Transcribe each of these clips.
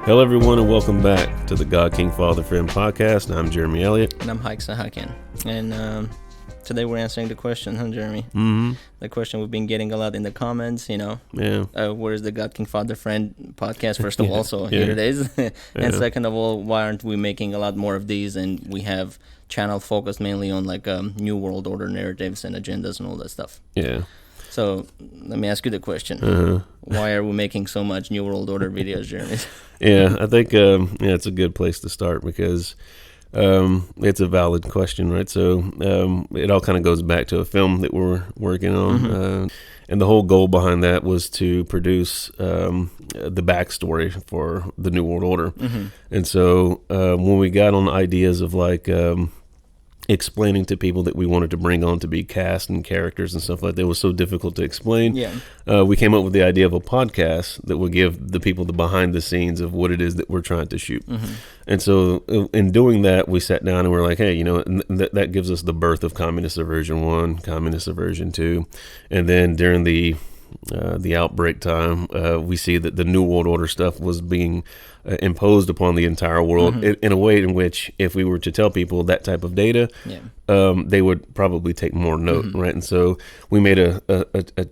Hello, everyone, and welcome back to the God, King, Father, Friend podcast. I'm Jeremy Elliott. And I'm Haik Sahakian. And today we're answering the question, huh, Jeremy? Mm-hmm. The question we've been getting a lot in the comments, Yeah. Where's the God, King, Father, Friend podcast, first of all, so here it is. And second of all, why aren't we making a lot more of these? And we have channel focused mainly on like New World Order narratives and agendas and all that stuff. Yeah. So let me ask you the question. Why are we making so much New World Order videos, Jeremy? Yeah, I think it's a good place to start because it's a valid question, right? So it all kind of goes back to a film that we're working on. Mm-hmm. And the whole goal behind that was to produce the backstory for the New World Order. Mm-hmm. And so when we got on ideas of like explaining to people that we wanted to bring on to be cast and characters and stuff like that was so difficult to explain. We came up with the idea of a podcast that would give the people the behind the scenes of what it is that we're trying to shoot. Mm-hmm. And so in doing that, we sat down and we're like, hey, that gives us the birth of Communist Aversion 1, Communist Aversion 2. And then during the outbreak time, we see that the New World Order stuff was being imposed upon the entire world in a way in which if we were to tell people that type of data, they would probably take more note, right? And so we made a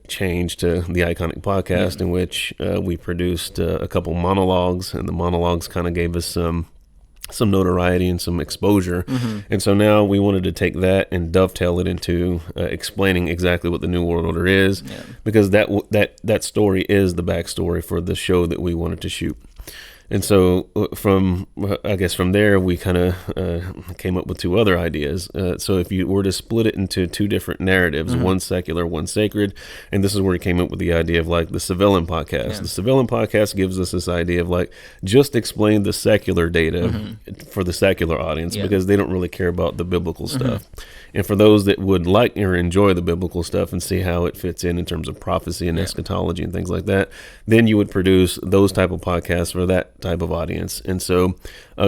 change to the iconic podcast in which we produced a couple monologues, and the monologues kind of gave us some notoriety and some exposure. And so now we wanted to take that and dovetail it into explaining exactly what the New World Order is, because that story is the backstory for the show that we wanted to shoot. And so from there, we kind of came up with two other ideas. So if you were to split it into two different narratives, one secular, one sacred, and this is where we came up with the idea of like the civilian podcast. The civilian podcast gives us this idea of like, just explain the secular data for the secular audience because they don't really care about the biblical stuff. And for those that would like or enjoy the biblical stuff and see how it fits in terms of prophecy and eschatology and things like that, then you would produce those type of podcasts for that type of audience. And so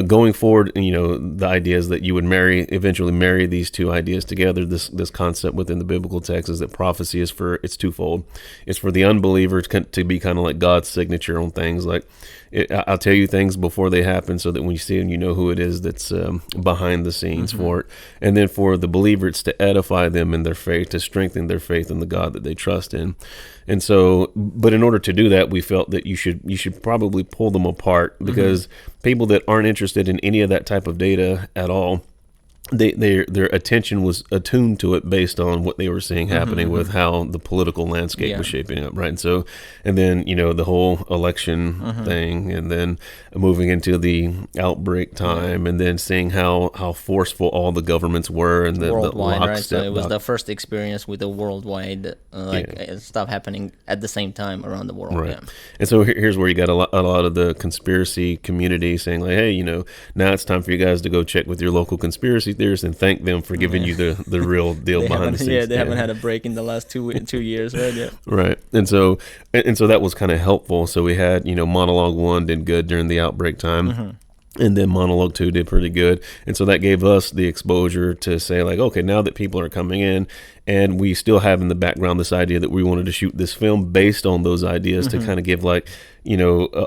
going forward, the idea is that you would eventually marry these two ideas together. This concept within the biblical text is that prophecy it's twofold. It's for the unbeliever to be kind of like God's signature on things. Like, I'll tell you things before they happen so that when you see them, you know who it is that's behind the scenes for it. And then for the believer, it's to edify them in their faith, to strengthen their faith in the God that they trust in. And so, but in order to do that, we felt that you should probably pull them apart because people that aren't interested in any of that type of data at all, their attention was attuned to it based on what they were seeing happening with how the political landscape was shaping up, right? And so, and then the whole election thing, and then moving into the outbreak time, and then seeing how forceful all the governments were, and the worldwide, lockstep. right? So it was the first experience with the worldwide stuff happening at the same time around the world, right? And so here's where you got a lot of the conspiracy community saying like, hey, now it's time for you guys to go check with your local conspiracy theorists and thank them for giving you the real deal behind the scenes. Yeah, they haven't had a break in the last 2 years, right? Yeah. Right. And so that was kind of helpful. So we had, monologue 1 did good during the outbreak time. And then monologue 2 did pretty good. And so that gave us the exposure to say like, okay, now that people are coming in and we still have in the background this idea that we wanted to shoot this film based on those ideas to kind of give like,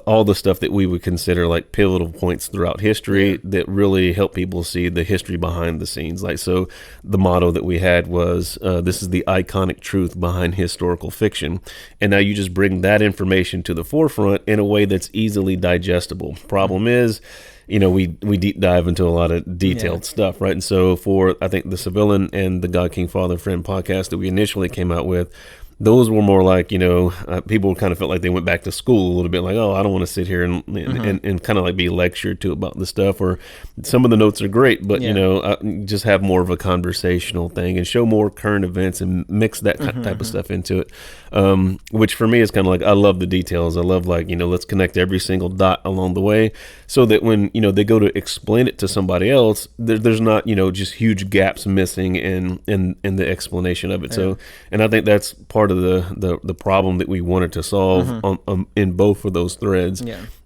all the stuff that we would consider like pivotal points throughout history that really help people see the history behind the scenes. Like, so the motto that we had was, this is the iconic truth behind historical fiction. And now you just bring that information to the forefront in a way that's easily digestible. Problem is, we deep dive into a lot of detailed stuff, right? And so for, I think, the Civilian and the God, King, Father, Friend podcast that we initially came out with, those were more like, people kind of felt like they went back to school a little bit, like, oh, I don't want to sit here and kind of like be lectured to about the stuff, or some of the notes are great, but, just have more of a conversational thing and show more current events and mix that type of stuff into it, which for me is kind of like, I love the details. I love like, let's connect every single dot along the way so that when, they go to explain it to somebody else, there's not, just huge gaps missing in the explanation of it. So, and I think that's part of the problem that we wanted to solve in both of those threads.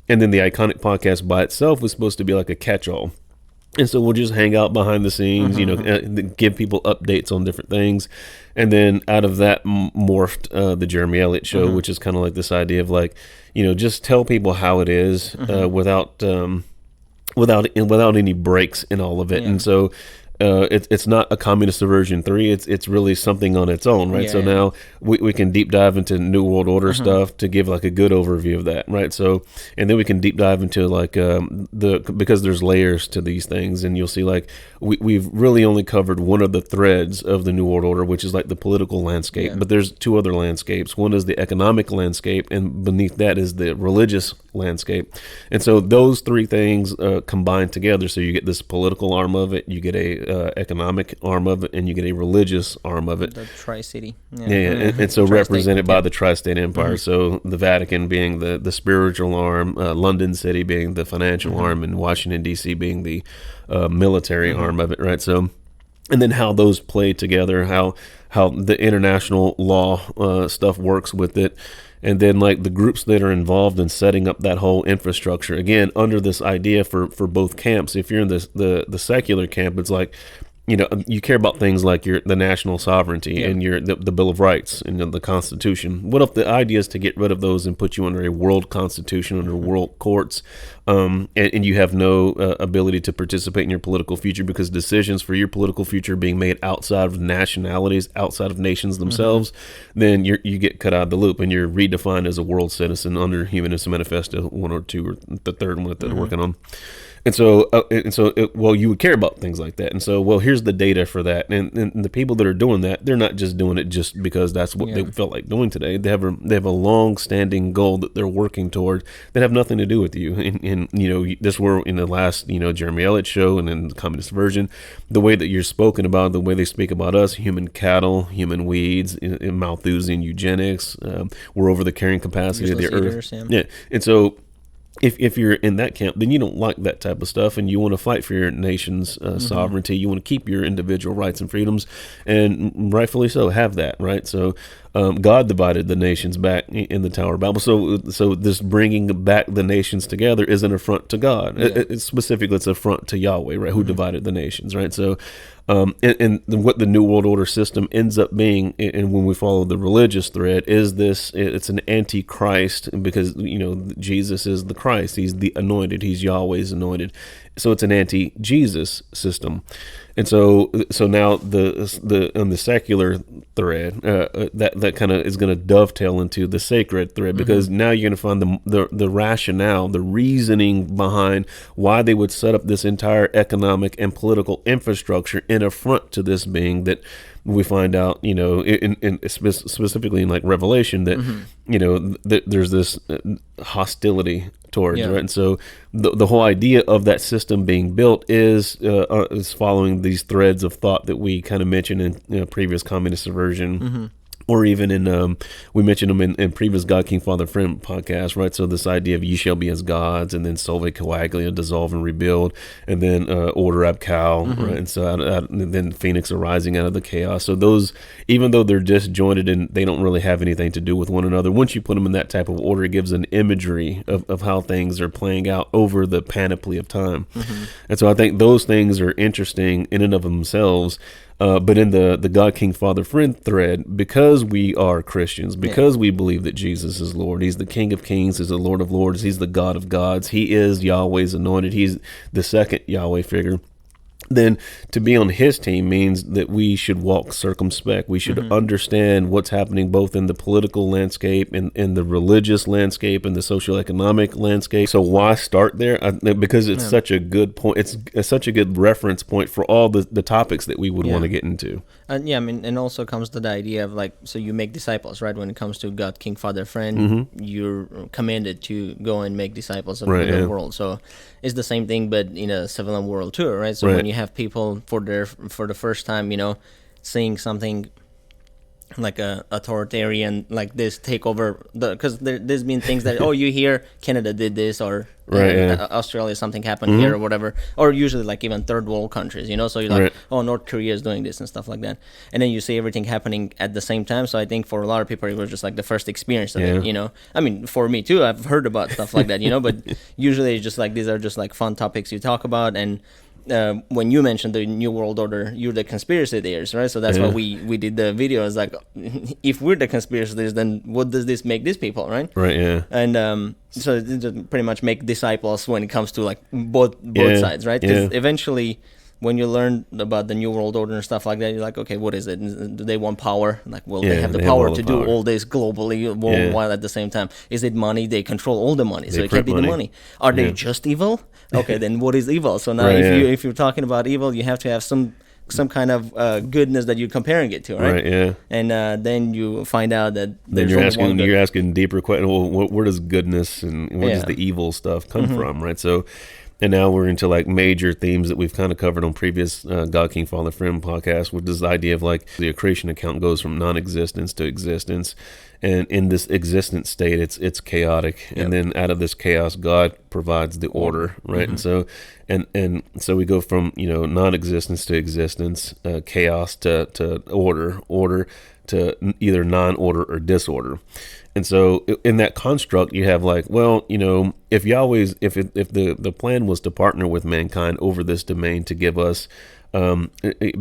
And then the iconic podcast by itself was supposed to be like a catch-all. And so we'll just hang out behind the scenes, give people updates on different things. And then out of that morphed the Jeremy Elliott Show, which is kind of like this idea of like, just tell people how it is without any breaks in all of it. And so it's not a communist version 3. It's really something on its own, right? So now we can deep dive into New World Order stuff to give like a good overview of that, right? So, and then we can deep dive into like because there's layers to these things, and you'll see like we've really only covered one of the threads of the New World Order, which is like the political landscape. But there's 2 other landscapes. One is the economic landscape, and beneath that is the religious landscape. And so those 3 things combine together. So you get this political arm of it, you get a economic arm of it, and you get a religious arm of it. The Tri-City. And so represented by the Tri-State Empire. So the Vatican being the spiritual arm, London City being the financial arm, and Washington, D.C. being the military arm of it, right? So, and then how those play together, how the international law stuff works with it. And then like the groups that are involved in setting up that whole infrastructure, again, under this idea for both camps. If you're in the secular camp, it's like, you care about things like the national sovereignty and the Bill of Rights and the Constitution. What if the idea is to get rid of those and put you under a world constitution, under world courts, and you have no ability to participate in your political future because decisions for your political future are being made outside of nationalities, outside of nations themselves, then you get cut out of the loop and you're redefined as a world citizen under Communist Manifesto 1 or 2 or the third one that they're working on. And so, you would care about things like that. And so, here's the data for that. And the people that are doing that, they're not just doing it just because that's what they felt like doing today. They have a long-standing goal that they're working toward that have nothing to do with you. And this were in the last, Jeremy Elliott Show and in the communist version, the way that you're spoken about, the way they speak about us, human cattle, human weeds, Malthusian eugenics, we're over the carrying capacity of the earth. Yeah. And so, if you're in that camp, then you don't like that type of stuff, and you want to fight for your nation's sovereignty. You want to keep your individual rights and freedoms, and rightfully so, have that, right? So God divided the nations back in the Tower of Babel. So this bringing back the nations together is an affront to God. Specifically, it's an affront to Yahweh, right? Who divided the nations, right? So, and what the New World Order system ends up being, and when we follow the religious thread, is it's an antichrist because, Jesus is the Christ. He's the anointed. He's Yahweh's anointed. So it's an anti-Jesus system. And so now the on the secular thread, that kind of is going to dovetail into the sacred thread, because now you're going to find the rationale, the reasoning behind why they would set up this entire economic and political infrastructure in affront to this being that we find out, specifically in like Revelation, that that there's this hostility towards, right? And so the whole idea of that system being built is following these threads of thought that we kind of mentioned in previous communist subversion. Or even in, we mentioned them in previous God, King, Father, Friend podcast, right? So this idea of ye shall be as gods, and then Solve Coagula, dissolve and rebuild, and then order ab Cal, right? And so and then Phoenix arising out of the chaos. So those, even though they're disjointed and they don't really have anything to do with one another, once you put them in that type of order, it gives an imagery of how things are playing out over the panoply of time. And so I think those things are interesting in and of themselves. But in the God, King, Father, Friend thread, because we are Christians, because we believe that Jesus is Lord, He's the King of Kings, He's the Lord of Lords, He's the God of gods, He is Yahweh's anointed, He's the second Yahweh figure, then to be on His team means that we should walk circumspect. We should understand what's happening both in the political landscape and in the religious landscape and the socioeconomic landscape. So why start there? Because it's such a good point. It's such a good reference point for all the topics that we would want to get into. And also comes to the idea of like, so you make disciples, right? When it comes to God, King, Father, Friend, you're commanded to go and make disciples of the world. So it's the same thing, but in a civilian world too, right? So when you have people for the first time, seeing something like a authoritarian like this take over, because there's been things that you hear Canada did this, or Australia something happened here or whatever, or usually like even third world countries, so you're like North Korea is doing this and stuff like that, and then you see everything happening at the same time. So I think for a lot of people it was just like the first experience of it. I mean, for me too, I've heard about stuff like that, but usually it's just like these are just like fun topics you talk about, and when you mentioned the New World Order, you're the conspiracy theorist, right? So that's why we did the video. It's like, if we're the conspiracy theorists, then what does this make these people, right? Right, yeah. And so it just pretty much make disciples when it comes to like both sides, right? Because eventually, when you learn about the New World Order and stuff like that, you're like, okay, what is it? Do they want power? Like, well, they have the power to do all this globally, while at the same time. Is it money? They control all the money, so it can't be the money. Are they just evil? Okay, then what is evil? So now, if you're talking about evil, you have to have some kind of goodness that you're comparing it to, right? Right, yeah. And then you find out that then you're asking deeper questions. Well, where does goodness and where does the evil stuff come from, right? So. And now we're into like major themes that we've kind of covered on previous God, King, Father, Friend podcast, which is the idea of like the creation account goes from non-existence to existence. And in this existence state, it's chaotic. And then out of this chaos, God provides the order, right? And so we go from, non-existence to existence, chaos to order to either non-order or disorder. And so in that construct, you have like, well, if the plan was to partner with mankind over this domain to give us,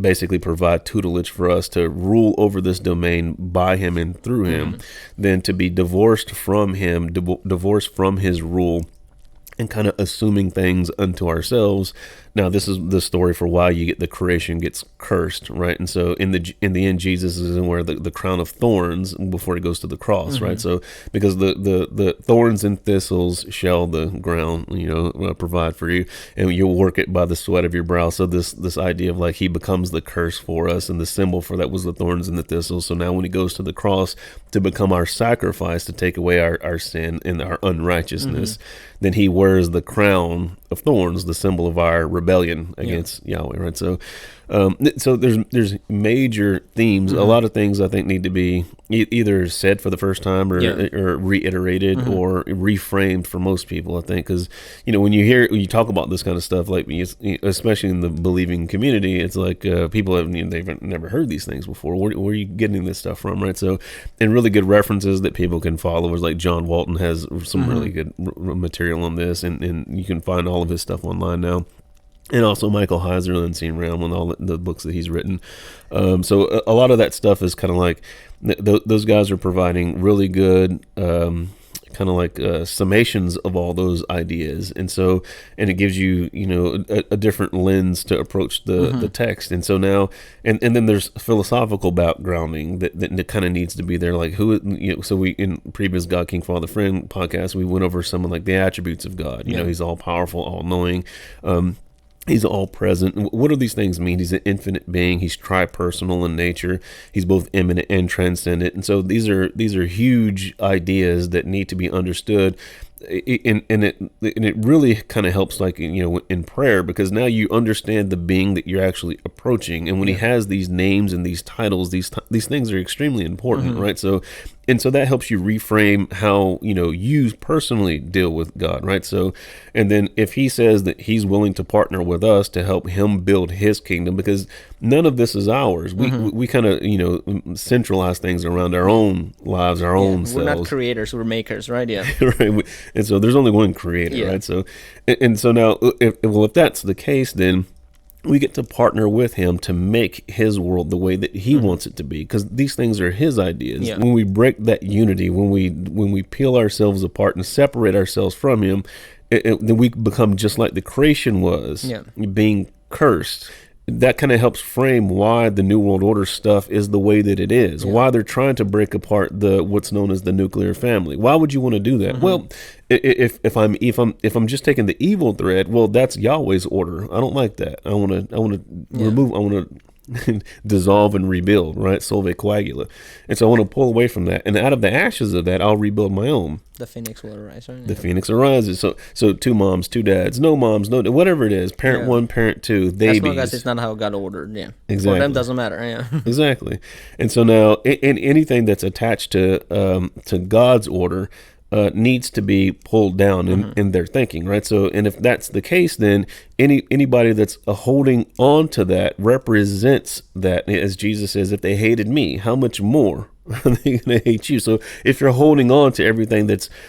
basically provide tutelage for us to rule over this domain by him and through him, then to be divorced from him, divorced from his rule, and kind of assuming things unto ourselves. Now, this is the story for why the creation gets cursed, right? And so in the end, Jesus is in where the crown of thorns before he goes to the cross, right? So because the thorns and thistles shall the ground, provide for you, and you'll work it by the sweat of your brow. So this idea of like he becomes the curse for us, and the symbol for that was the thorns and the thistles. So now when he goes to the cross to become our sacrifice to take away our sin and our unrighteousness, then he wears the crown of thorns, the symbol of our rebellion against Yahweh, right? So there's major themes. A lot of things I think need to be either said for the first time or reiterated or reframed for most people, I think, because when you talk about this kind of stuff, like especially in the believing community, it's like people they've never heard these things before. Where are you getting this stuff from, right? So, and really good references that people can follow is like John Walton has some really good material on this, and you can find all of his stuff online now. And also Michael Heiser, Unseen Realm, and all the books that he's written. So a lot of that stuff is kind of like those guys are providing really good kind of like summations of all those ideas, and it gives you a different lens to approach the text. And so now and then there's philosophical backgrounding that kind of needs to be there, like so we in previous God, King, Father, Friend podcast, we went over some of like the attributes of God. He's all powerful, all knowing, he's all present. What do these things mean? He's an infinite being. He's tri-personal in nature. He's both immanent and transcendent. And so these are huge ideas that need to be understood. And it really kind of helps, like, in prayer, because now you understand the being that you're actually approaching. And when he has these names and these titles, these things are extremely important, right? So that helps you reframe how you personally deal with God, right? So, and then if he says that he's willing to partner with us to help him build his kingdom, because none of this is ours. We kind of centralize things around our own lives, our own selves. We're not creators, we're makers, right? Yeah. Right. And so there's only one creator, right? So and so now if that's the case, then we get to partner with him to make his world the way that he wants it to be, because these things are his ideas. When we break that unity, when we peel ourselves apart and separate ourselves from him, then we become just like the creation was, being cursed. That kind of helps frame why the New World Order stuff is the way that it is. Why they're trying to break apart what's known as the nuclear family. Why would you want to do that? Well, if I'm just taking the evil thread, well, that's Yahweh's order. I don't like that. I want to remove. I want to dissolve and rebuild, right? Solve coagula. And so I want to pull away from that. And out of the ashes of that, I'll rebuild my own. The phoenix will arise, right? The phoenix arises. So 2 moms, 2 dads, no moms, no, whatever it is, parent 1, parent 2, babies. As long as it's not how God ordered, Exactly. For them, doesn't matter, Exactly. And so now, in anything that's attached to God's order, needs to be pulled down in their thinking, right? So, and if that's the case, then anybody that's holding on to that represents that, as Jesus says, if they hated me, how much more are they going to hate you? So if you're holding on to everything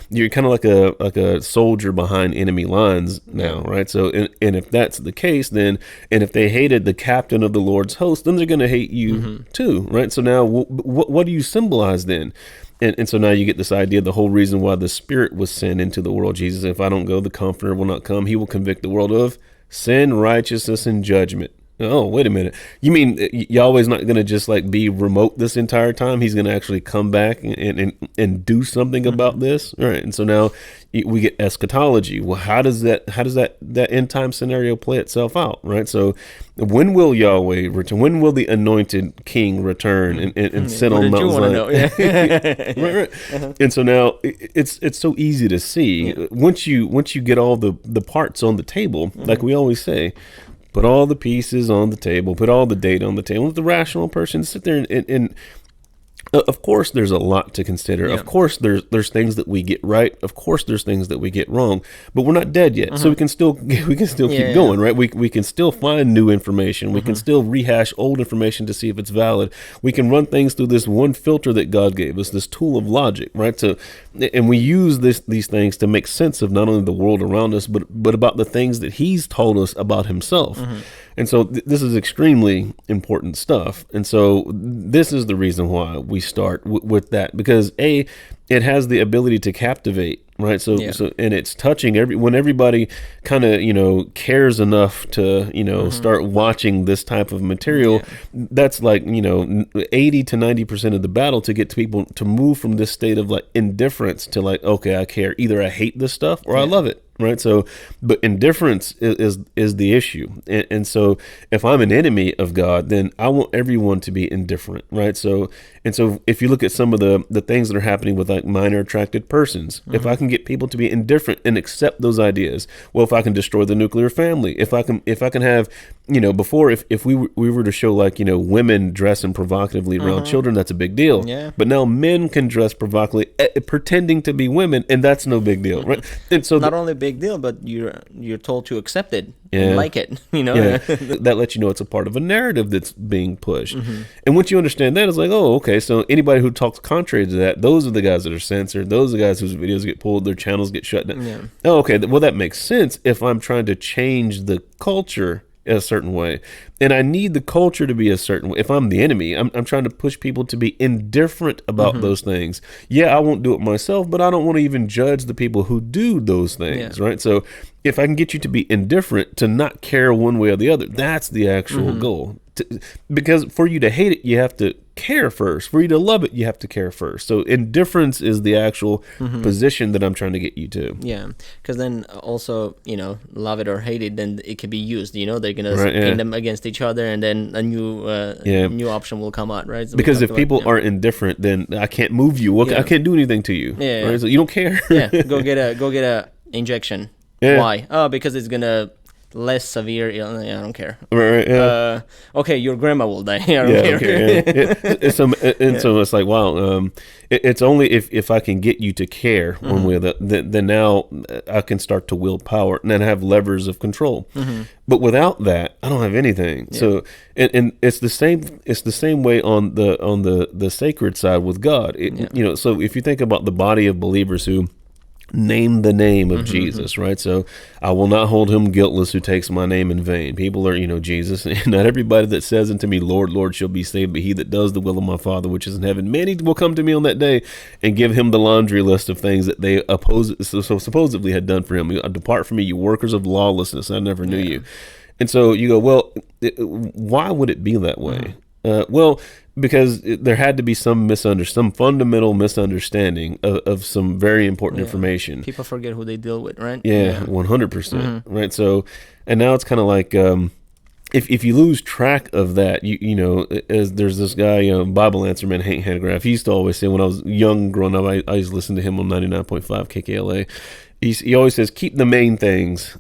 you're kind of like a soldier behind enemy lines now, right? So, and if that's the case, then, and if they hated the captain of the Lord's host, then they're going to hate you too, right? So now what do you symbolize then? And so now you get this idea, the whole reason why the Spirit was sent into the world. Jesus, if I don't go, the Comforter will not come. He will convict the world of sin, righteousness, and judgment. Oh, wait a minute. You mean Yahweh's not going to just like be remote this entire time? He's going to actually come back and do something about this? All right. And so now we get eschatology. Well, how does that end time scenario play itself out? Right. So when will Yahweh return? When will the anointed king return and sit on Mount Zion? Yeah. Right. And so now it's so easy to see once you get all the parts on the table, like we always say, put all the pieces on the table, put all the data on the table. Let the rational person sit there and of course, there's a lot to consider. Yeah. Of course, there's things that we get right. Of course, there's things that we get wrong. But we're not dead yet, so we can still keep going, right? We can still find new information. We can still rehash old information to see if it's valid. We can run things through this one filter that God gave us, this tool of logic, right? So, and we use these things to make sense of not only the world around us, but about the things that He's told us about Himself. And so this is extremely important stuff. And so this is the reason why we start with that, because it has the ability to captivate, right? So and it's touching when everybody kind of, cares enough to, start watching this type of material. That's like, 80 to 90% of the battle to get to people to move from this state of like indifference to like, okay, I care. Either I hate this stuff or I love it. Right. So, but indifference is the issue. And so if I'm an enemy of God, then I want everyone to be indifferent. Right. So if you look at some of the things that are happening with like minor attracted persons, if I can get people to be indifferent and accept those ideas, well, if I can destroy the nuclear family, if I can have, before, if we were to show like, women dressing provocatively around children, that's a big deal. Yeah. But now men can dress provocatively, pretending to be women, and that's no big deal. Right. And so not only big deal, but you're told to accept it and like it, that lets you know it's a part of a narrative that's being pushed. And once you understand that, it's like, oh, okay, so anybody who talks contrary to that, those are the guys that are censored, those are the guys whose videos get pulled, their channels get shut down. Oh, okay, well, that makes sense if I'm trying to change the culture a certain way, and I need the culture to be a certain way. If I'm the enemy, I'm trying to push people to be indifferent about those things. I won't do it myself, but I don't want to even judge the people who do those things, right? So if I can get you to be indifferent, to not care one way or the other, that's the actual goal. Because for you to hate it, you have to care first. For you to love it, you have to care first. So indifference is the actual position that I'm trying to get you to. Yeah, because then also, love it or hate it, then it can be used. They're going to pin them against each other, and then a new option will come out, right? So because if people are indifferent, then I can't move you. I can't do anything to you. Right? So you don't care. Go get a injection. Why? Oh, because it's gonna less severe. I don't care. Right. Okay, your grandma will die. I don't care. So it's like, wow. It's only if I can get you to care one way or the other, then now I can start to wield power and then have levers of control. But without that, I don't have anything. Yeah. So and it's the same. It's the same way on the sacred side with God. So if you think about the body of believers who name the name of Jesus, right? So I will not hold him guiltless who takes my name in vain. People are, Jesus. Not everybody that says unto me, Lord, Lord, shall be saved, but he that does the will of my Father which is in heaven. Many will come to me on that day and give him the laundry list of things that they so supposedly had done for him. Depart from me, you workers of lawlessness. I never knew you. And so you go, well, why would it be that way? Because there had to be some fundamental misunderstanding of some very important information. People forget who they deal with, right? 100%. Right. So, and now it's kind of like, if you lose track of that, as there's this guy, Bible Answer Man, Hank Hanegraaff, he used to always say, when I was young growing up, I used to listen to him on 99.5 KKLA. He always says, keep the main things,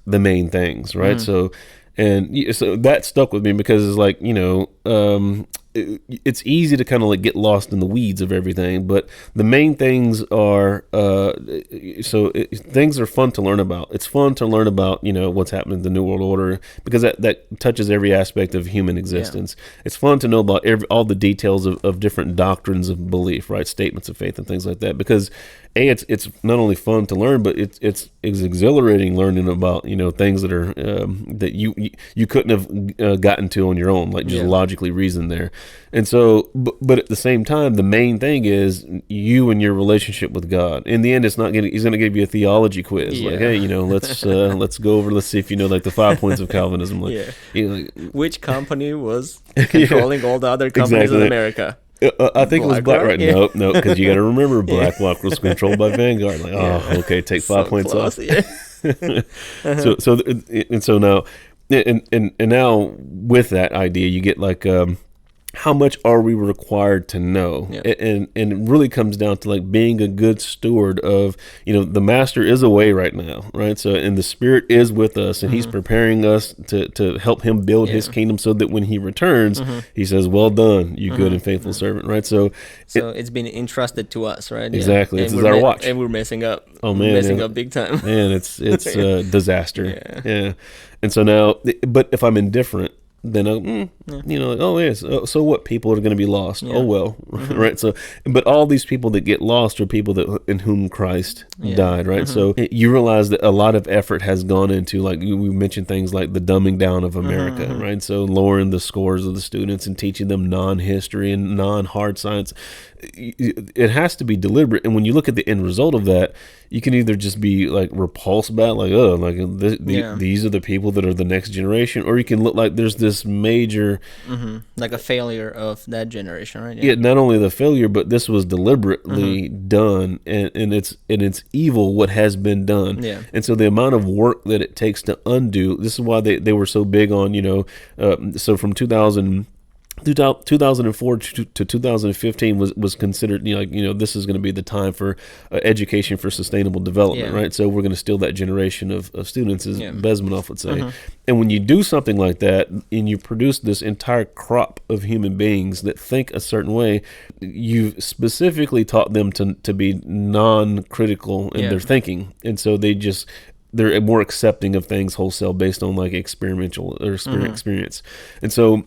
right? So that stuck with me because it's like, it's easy to kind of like get lost in the weeds of everything, but the main things are things are fun to learn about. It's fun to learn about, you know, what's happening in the New World Order, because that touches every aspect of human existence. It's fun to know about all the details of different doctrines of belief, right? Statements of faith and things like that, because it's not only fun to learn, but it's exhilarating learning about, you know, things that are that you couldn't have gotten to on your own, like just logically reason there. And so, but at the same time, the main thing is you and your relationship with God. In the end, he's going to give you a theology quiz, like, hey, you know, let's go over, let's see if you know like the 5 points of Calvinism, like, you know, like, which company was controlling all the other companies in America. I think it was BlackRock. No, because you got to remember BlackRock was controlled by Vanguard. Like, okay, take 5 points off. So now, and now with that idea, you get like, how much are we required to know? And it really comes down to like being a good steward of, you know, the master is away right now, right? So, and the Spirit is with us, and he's preparing us to help him build his kingdom, so that when he returns, he says, well done, you good and faithful servant, right? So it's been entrusted to us, right? Exactly. This is our watch. And we're messing up. Oh, man. Messing up big time. Man, it's a disaster. Yeah. And so now, but if I'm indifferent, then you know, like, oh yes, so what? People are going to be lost. Oh well, right? So, but all these people that get lost are people that in whom Christ died, right? So you realize that a lot of effort has gone into, like we mentioned, things like the dumbing down of America, right? So lowering the scores of the students and teaching them non-history and non-hard science. It has to be deliberate, and when you look at the end result of that, you can either just be like repulsed by it, like, oh, like these are the people that are the next generation, or you can look like there's this major, like a failure of that generation, right? Yeah, not only the failure, but this was deliberately done, and it's evil what has been done. Yeah. And so the amount of work that it takes to undo. This is why they were so big on, you know, so from 2004 to 2015 was considered, you know, like, you know, this is going to be the time for education for sustainable development, right? So we're going to steal that generation of students, as Bezmenov would say. And when you do something like that, and you produce this entire crop of human beings that think a certain way, you've specifically taught them to be non-critical in their thinking, and so they're more accepting of things wholesale based on like experiential or experience. And so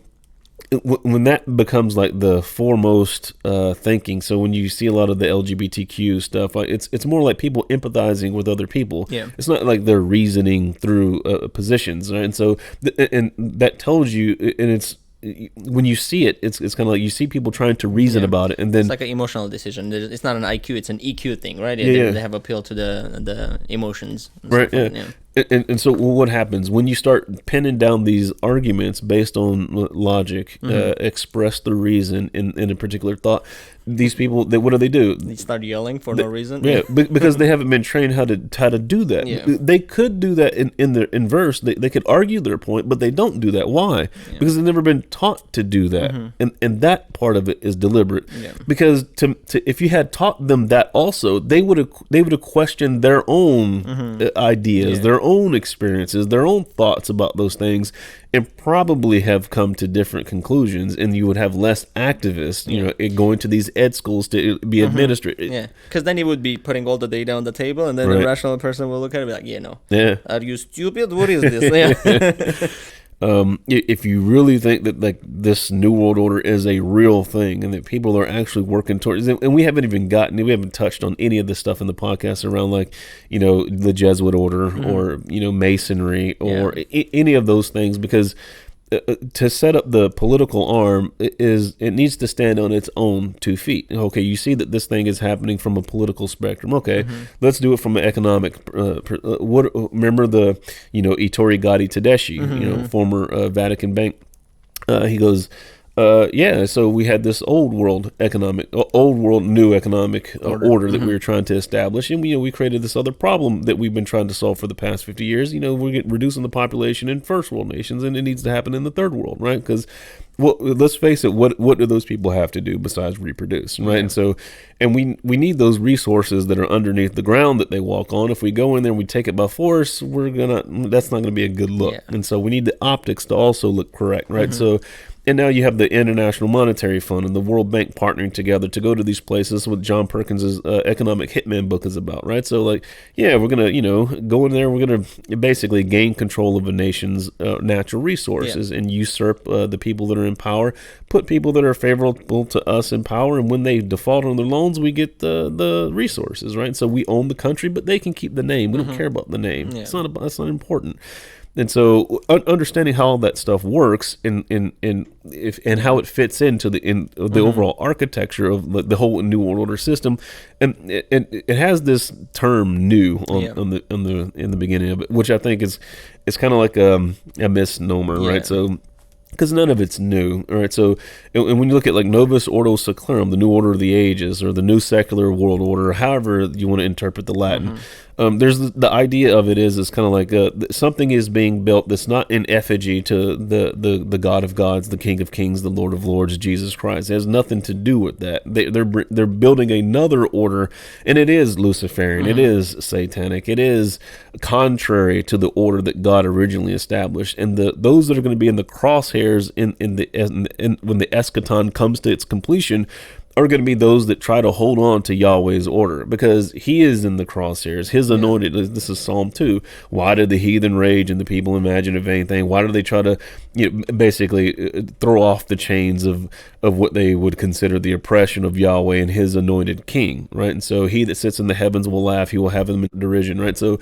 when that becomes like the foremost thinking, so when you see a lot of the LGBTQ stuff, like it's more like people empathizing with other people. It's not like they're reasoning through positions, right? And so and that tells you, and it's when you see it, it's kind of like you see people trying to reason about it, and then it's like an emotional decision. It's not an IQ; it's an EQ thing, right? They have appeal to the emotions, right? And so what happens when you start pinning down these arguments based on logic, expressed through reason in a particular thought? These people, what do? They start yelling for no reason. Because they haven't been trained how to do that. They could do that in verse. They could argue their point, but they don't do that. Why? Because they've never been taught to do that, and that part of it is deliberate. Because if you had taught them that also, they would have questioned their own ideas, their own experiences, their own thoughts about those things, and probably have come to different conclusions, and you would have less activists, you know, going to these ed schools to be administered. Because then he would be putting all the data on the table, and then the rational person will look at it and be like, are you stupid? What is this? If you really think that like this New World Order is a real thing and that people are actually working towards it, and we haven't touched on any of this stuff in the podcast around, like, you know, the Jesuit order or, you know, Masonry or any of those things, because to set up the political arm it needs to stand on its own 2 feet. Okay, you see that this thing is happening from a political spectrum. Okay, let's do it from an economic. Remember the, you know, Ettore Gotti Tedeschi, you know, former Vatican Bank. He goes, so we had this old world new economic order that we were trying to establish, and we created this other problem that we've been trying to solve for the past 50 years. You know, we're reducing the population in first world nations, and it needs to happen in the third world, right? Because, well, let's face it, what do those people have to do besides reproduce, right? And so, and we need those resources that are underneath the ground that they walk on. If we go in there and we take it by force, that's not gonna be a good look. And so we need the optics to also look correct, right? So And now you have the International Monetary Fund and the World Bank partnering together to go to these places. What John Perkins' Economic Hitman book is about, right? So, like, yeah, we're going to, go in there. We're going to basically gain control of a nation's natural resources and usurp the people that are in power, put people that are favorable to us in power. And when they default on their loans, we get the resources, right? So we own the country, but they can keep the name. We don't care about the name. Yeah. That's not important. And so, understanding how all that stuff works and how it fits into the overall architecture of the whole New World Order system, and it has this term "new" in the beginning of it, which I think is kind of like a misnomer, right? So, because none of it's new, all right? So, and when you look at like Novus Ordo Seclorum, the New Order of the Ages, or the New Secular World Order, however you want to interpret the Latin, there's the idea of it is kind of like something is being built that's not in effigy to the God of Gods, the King of Kings, the Lord of Lords, Jesus Christ. It has nothing to do with that. They're building another order, and it is Luciferian, it is satanic, it is contrary to the order that God originally established. And those that are going to be in the crosshairs when the eschaton comes to its completion are going to be those that try to hold on to Yahweh's order, because he is in the crosshairs. His anointed, this is Psalm 2. Why did the heathen rage and the people imagine a vain thing? Why do they try to basically throw off the chains of what they would consider the oppression of Yahweh and his anointed king, right? And so he that sits in the heavens will laugh. He will have them in derision, right? So,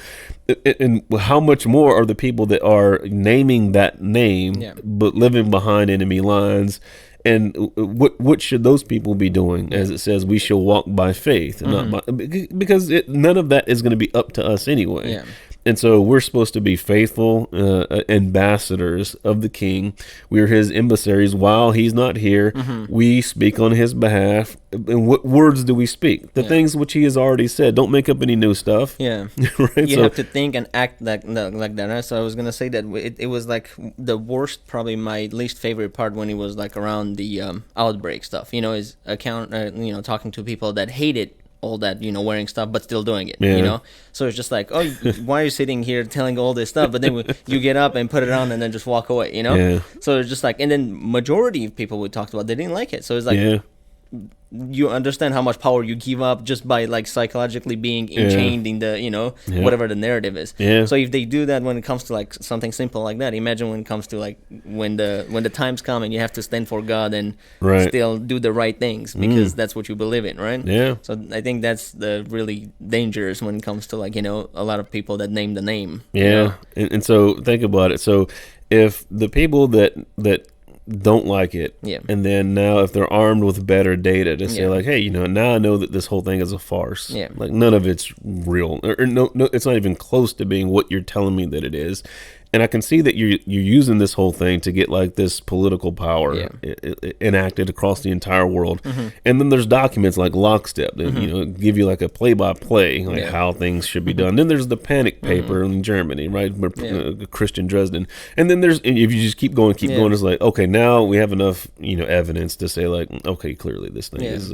and how much more are the people that are naming that name, but living behind enemy lines? And what should those people be doing? As it says, we shall walk by faith, and not by, because none of that is going to be up to us anyway. Yeah. And so we're supposed to be faithful ambassadors of the King. We are his emissaries while he's not here. We speak on his behalf. And what words do we speak? The things which he has already said. Don't make up any new stuff. Yeah. Right? You have to think and act like that. Right? So I was going to say that it was like the worst, probably my least favorite part when he was like around the outbreak stuff. His account, talking to people that hated all that, wearing stuff, but still doing it, So it's just like, oh, why are you sitting here telling all this stuff? But then you get up and put it on and then just walk away, So it's just like, and then majority of people we talked about, they didn't like it. So it's like, you understand how much power you give up just by like psychologically being enchained in the, whatever the narrative is. So if they do that when it comes to like something simple like that, imagine when it comes to like when the times come and you have to stand for God and still do the right things because that's what you believe in, right? Yeah. So I think that's the really dangerous when it comes to like, a lot of people that name the name. Yeah. And so think about it. So if the people that don't like it, and then now if they're armed with better data to say like, hey, now I know that this whole thing is a farce, like none of it's real, or no, it's not even close to being what you're telling me that it is. And I can see that you're using this whole thing to get like this political power enacted across the entire world. And then there's documents like Lockstep that give you like a play-by-play, like how things should be done. Then there's the panic paper in Germany, right? Christian Dresden. And then if you just keep going, it's like, okay, now we have enough evidence to say like, okay, clearly this thing is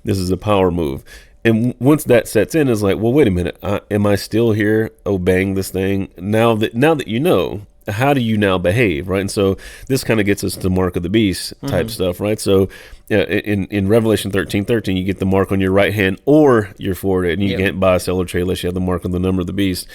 this is a power move. And once that sets in, it's like, well, wait a minute. Am I still here obeying this thing? Now that how do you now behave, right? And so this kind of gets us to mark of the beast type stuff, right? So in Revelation 13:13, you get the mark on your right hand or your forehead, and you can't buy, sell, or trade unless you have the mark on the number of the beast.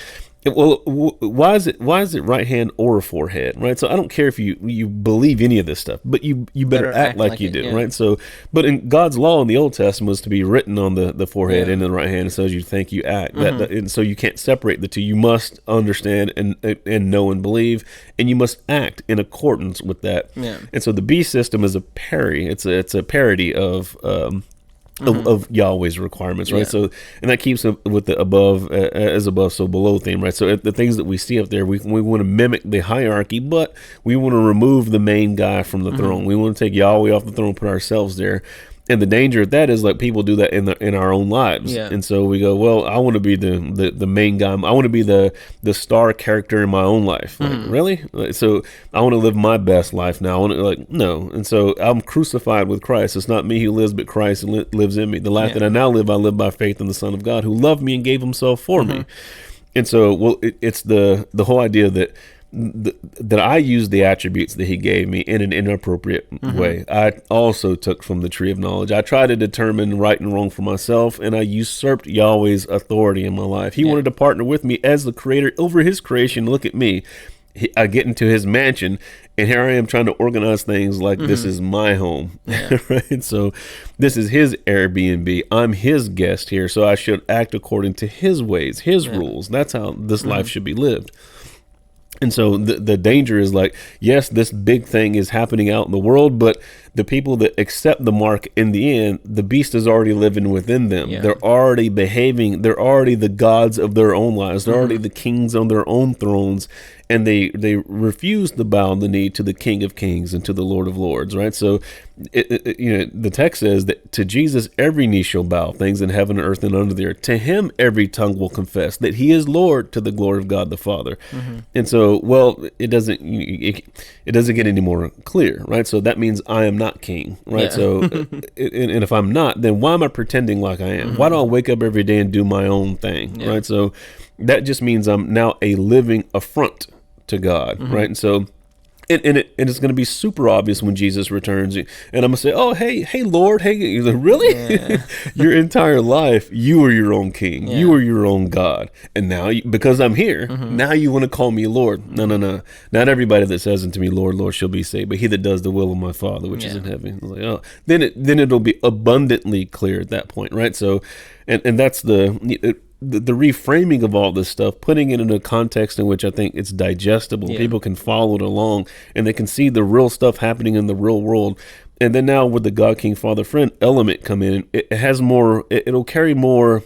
Well, why is it right hand or forehead, right? So I don't care if you believe any of this stuff, but you better act like you do, right? So, but in God's law in the Old Testament was to be written on the forehead and the right hand, so as you think, you act. And so you can't separate the two. You must understand and know and believe, and you must act in accordance with that. Yeah. And so the beast system is a parody. It's a parody of Yahweh's requirements, right? So, and that keeps it with the above as above, so below theme, right? So the things that we see up there, we want to mimic the hierarchy, but we want to remove the main guy from the throne. We want to take Yahweh off the throne, put ourselves there. And the danger of that is like people do that in our own lives. Yeah. And so we go, well, I want to be the main guy. I want to be the star character in my own life. Like, really? So I want to live my best life now. I want to, no. And so I'm crucified with Christ. It's not me who lives, but Christ lives in me. The life that I now live, I live by faith in the Son of God who loved me and gave himself for me. And so, well, it's the whole idea that that I used the attributes that he gave me in an inappropriate way. I also took from the tree of knowledge. I tried to determine right and wrong for myself, and I usurped Yahweh's authority in my life. He wanted to partner with me as the creator over his creation. Look at me. I get into his mansion, and here I am trying to organize things like this is my home, right? So this is his Airbnb. I'm his guest here, so I should act according to his ways, his rules. That's how this life should be lived. And so the danger is like, yes, this big thing is happening out in the world, but the people that accept the mark in the end, the beast is already living within them. Yeah. They're already behaving. They're already the gods of their own lives. They're already the kings on their own thrones. And they refuse to bow the knee to the King of Kings and to the Lord of Lords, right? So, the text says that to Jesus every knee shall bow, things in heaven and earth and under the earth. To him every tongue will confess that he is Lord, to the glory of God the Father. And so, it doesn't get any more clear, right? So that means I am not king, right? So, and if I'm not, then why am I pretending like I am? Why do I wake up every day and do my own thing, right? So that just means I'm now a living affront to God, right? And so, and it's going to be super obvious when Jesus returns, and I'm going to say, "Oh, hey, Lord, hey, really? Yeah. Your entire life, you were your own king, you were your own God, and now because I'm here, now you want to call me Lord? No, not everybody that says unto me, Lord, Lord, shall be saved, but he that does the will of my Father which is in heaven." I was like, oh, then it'll be abundantly clear at that point, right? So, and that's the reframing of all this stuff, putting it in a context in which I think it's digestible. People can follow it along, and they can see the real stuff happening in the real world. And then now with the God, King, Father, Friend element come in, it has more, it'll carry more,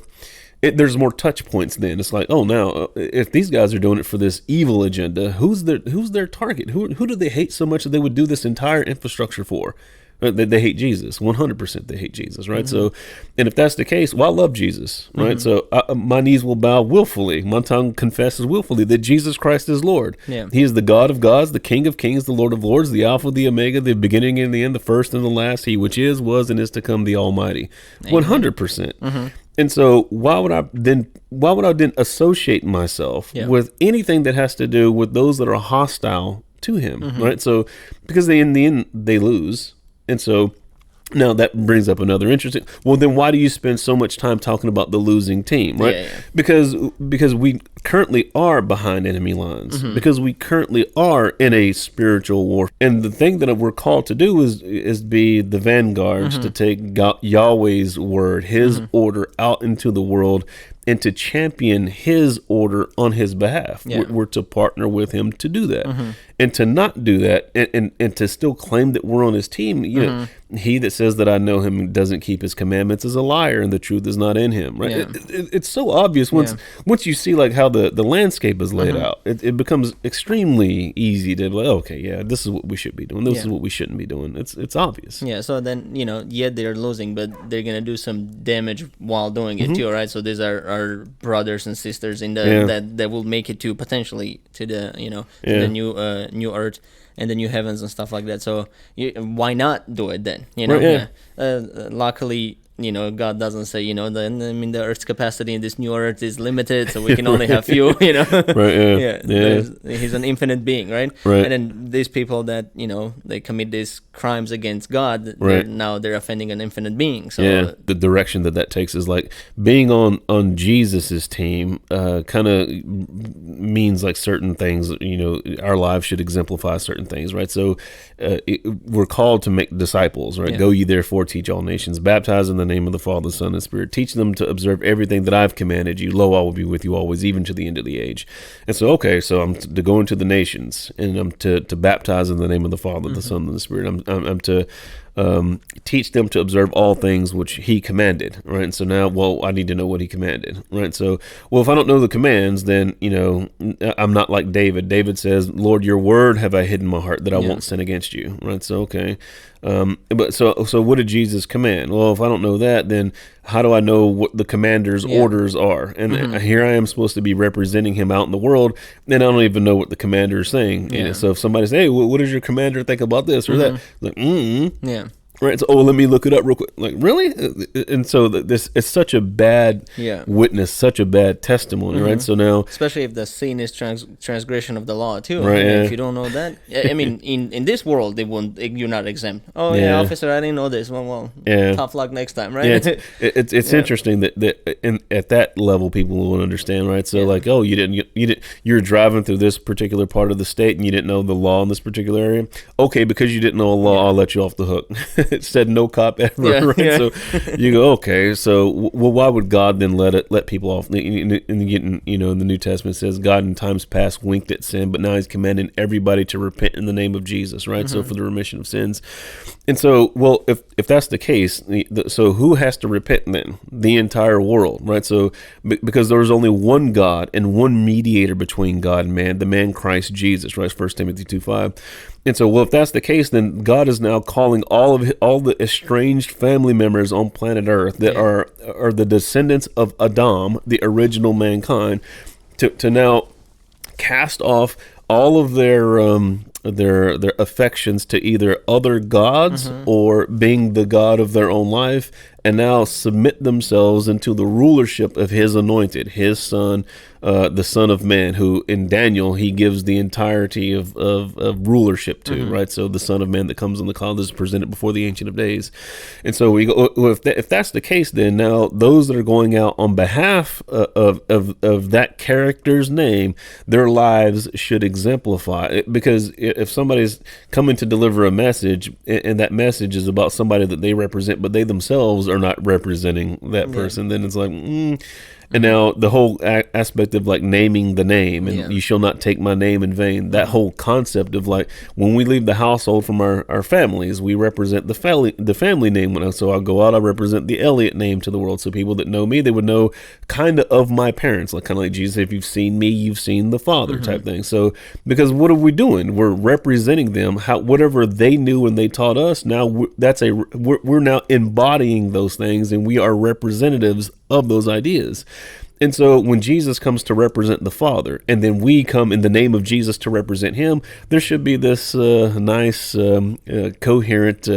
there's more touch points then. It's like, oh, now, if these guys are doing it for this evil agenda, who's their target? Who do they hate so much that they would do this entire infrastructure for? They hate Jesus. 100% they hate Jesus, right? So, and if that's the case, well, I love Jesus, right? So my knees will bow willfully. My tongue confesses willfully that Jesus Christ is Lord. Yeah. He is the God of gods, the King of kings, the Lord of lords, the Alpha, the Omega, the beginning and the end, the first and the last, he which is, was, and is to come, the Almighty. 100%. And so why would I then associate myself with anything that has to do with those that are hostile to him, right? So, because in the end, they lose. And so now that brings up another interesting, well, then why do you spend so much time talking about the losing team, right? Because we currently are behind enemy lines, because we currently are in a spiritual war. And the thing that we're called to do is be the vanguards to take Yahweh's word, his order out into the world, and to champion his order on his behalf. We're to partner with him to do that. And to not do that, and to still claim that we're on his team, he that says that I know him and doesn't keep his commandments is a liar, and the truth is not in him, right? It's so obvious once you see like how the landscape is laid out. It becomes extremely easy to be like, okay, this is what we should be doing. This is what we shouldn't be doing. It's obvious. Yeah, so then, they're losing, but they're going to do some damage while doing it too, right? So these are our brothers and sisters in the that will make it to potentially to the to the new earth and the new heavens and stuff like that. So why not do it then? Luckily, God doesn't say, the Earth's capacity in this new Earth is limited, so we can only have few, Right, He's an infinite being, right? And then these people that, they commit these crimes against God, they're offending an infinite being. So the direction that takes is like being on Jesus's team kind of means like certain things, our lives should exemplify certain things, right? So we're called to make disciples, right? Go ye therefore, teach all nations, baptize in the name of the Father, Son, and Spirit. Teach them to observe everything that I've commanded you. Lo, I will be with you always, even to the end of the age. And so, so I'm to go into the nations, and I'm to baptize in the name of the Father, the Son, and the Spirit. I'm to teach them to observe all things which he commanded, right? And so now, I need to know what he commanded, right? So, if I don't know the commands, then, I'm not like David. David says, Lord, your word have I hidden in my heart that I won't sin against you, right? So, but so what did Jesus command? Well, if I don't know that, then how do I know what the commander's orders are? And here I am supposed to be representing him out in the world, and I don't even know what the commander is saying. So if somebody says, hey, what does your commander think about this or that? Like, Right. So, let me look it up real quick. Like, really? And so this it's such a bad witness, such a bad testimony, right? So now, especially if the sin is transgression of the law too. Right. If you don't know that, I mean, in this world, you're not exempt. Oh yeah, officer, I didn't know this. Well, tough luck next time, right? Yeah, it's interesting that at that level, people won't understand, right? So like, oh, you're driving through this particular part of the state and you didn't know the law in this particular area. Okay, because you didn't know the law, I'll let you off the hook. It said no cop ever, right? So you go, okay, so why would God then let people off? In the New Testament it says God in times past winked at sin, but now He's commanding everybody to repent in the name of Jesus, right? So for the remission of sins. And so, well, if that's the case, so who has to repent then? The entire world, right? So because there was only one God and one mediator between God and man, the man Christ Jesus, right? 1 Timothy 2:5. And so, well, if that's the case, then God is now calling all the estranged family members on planet Earth that are the descendants of Adam, the original mankind, to now cast off all of their affections to either other gods or being the God of their own life, and now submit themselves into the rulership of His anointed, His Son, the Son of Man, who in Daniel He gives the entirety of rulership to, right? So the Son of Man that comes on the cloud is presented before the Ancient of Days. And so we go, well, if that's the case, then now those that are going out on behalf of that character's name, their lives should exemplify it. Because if somebody's coming to deliver a message and that message is about somebody that they represent, but they themselves are not representing that person, then it's like, and now the whole aspect of like naming the name and you shall not take my name in vain, that whole concept of like when we leave the household from our families, we represent the family name. So I'll go out, I represent the Elliot name to the world. So people that know me, they would know kind of my parents, like kind of like Jesus, if you've seen me, you've seen the Father type thing. So because what are we doing? We're representing them, whatever they knew and they taught us. Now we're now embodying those things, and we are representatives of those ideas. And so when Jesus comes to represent the Father, and then we come in the name of Jesus to represent Him, there should be this nice, coherent